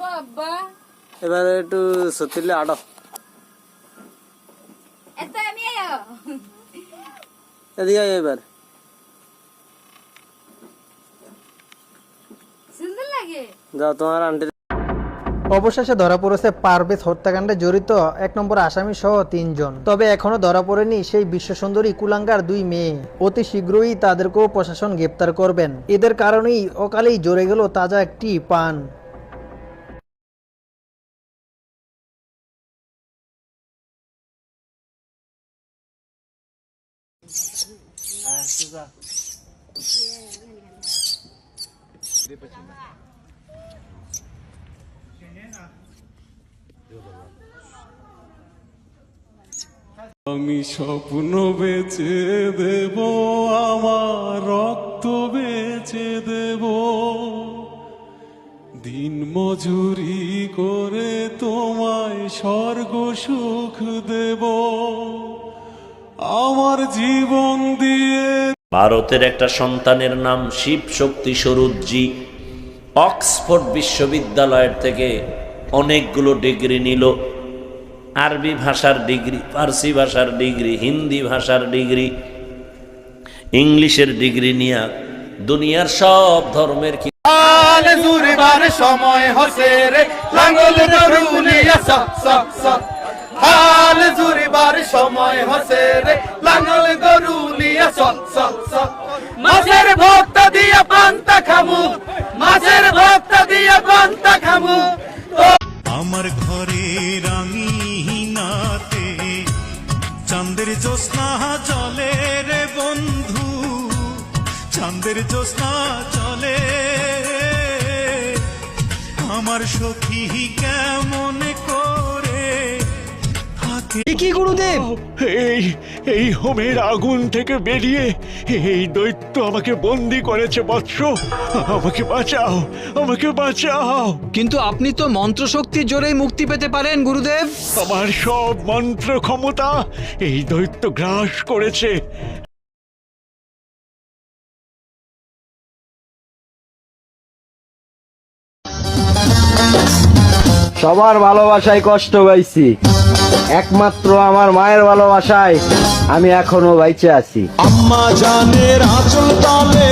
বাবা এবারে একটু সতিলে আড়ো এত আমি আয় এদিকে আয় এবার সুন্দর লাগে যাও তোমার আন্টি। অবশেষে ধরা পড়েছে পারভেজ হত্যাকাণ্ডে জড়িত ১ নম্বর আসামি সহ ৩ জন। তবে এখনো ধরা পড়েনি সেই বিশ্বসুন্দরী কুলাঙ্গার ২ মেয়ে। অতি শীঘ্রই তাদেরকেও প্রশাসন গ্রেপ্তার করবেন। এদের কারণেই অকালেই ঝরে গেল তাজা একটি পান। আমি স্বপ্ন বেচে দেব, আমার রক্ত বেচে দেব, দিন মজুরি করে তোমায় স্বর্গ সুখ দেব, আমার জীবন দিয়ে। ভারতের একটা সন্তানের নাম শিব শক্তি স্বরূপজি অক্সফোর্ড বিশ্ববিদ্যালয়ের থেকে অনেকগুলো ডিগ্রি নিল। আরবি ভাষার ডিগ্রি, ফার্সি ভাষার ডিগ্রি, হিন্দি ভাষার ডিগ্রি, ইংলিশের ডিগ্রি নিয়ে দুনিয়ার সব ধর্মের সময় হসে রে লাঙ্গল দরুলিয়া সক সক সক হাল জুরিবার সময় হসে রে লাঙ্গল দরুলিয়া সক সক সক মাছের ভক্তা দিয়া পান্তা খামু, মাছের ভক্তা দিয়া পান্তা খামু। আমার ঘরে রাঙিনাতে চাঁদের জ্যোৎস্না জলে রে বন্ধু, চাঁদের জ্যোৎস্না জলে আমার সখী কেমন করে কি গুরুদেব? এই হোমের আগুন থেকে বেরিয়ে এই দৈত্য আমাকে বন্দি করেছে বৎস, আমাকে বাঁচাও, আমাকে বাঁচাও। কিন্তু আপনি তো মন্ত্রশক্তির জোরেই মুক্তি পেতে পারেন গুরুদেব। আমার সব মন্ত্র ক্ষমতা এই দৈত্য গ্রাস করেছে। সবার ভালোবাসায় কষ্ট পাইছি, একমাত্র আমার মায়ের ভালোবাসায় আমি এখনো বাইচে আছি। আম্মা জানের আঁচল তলে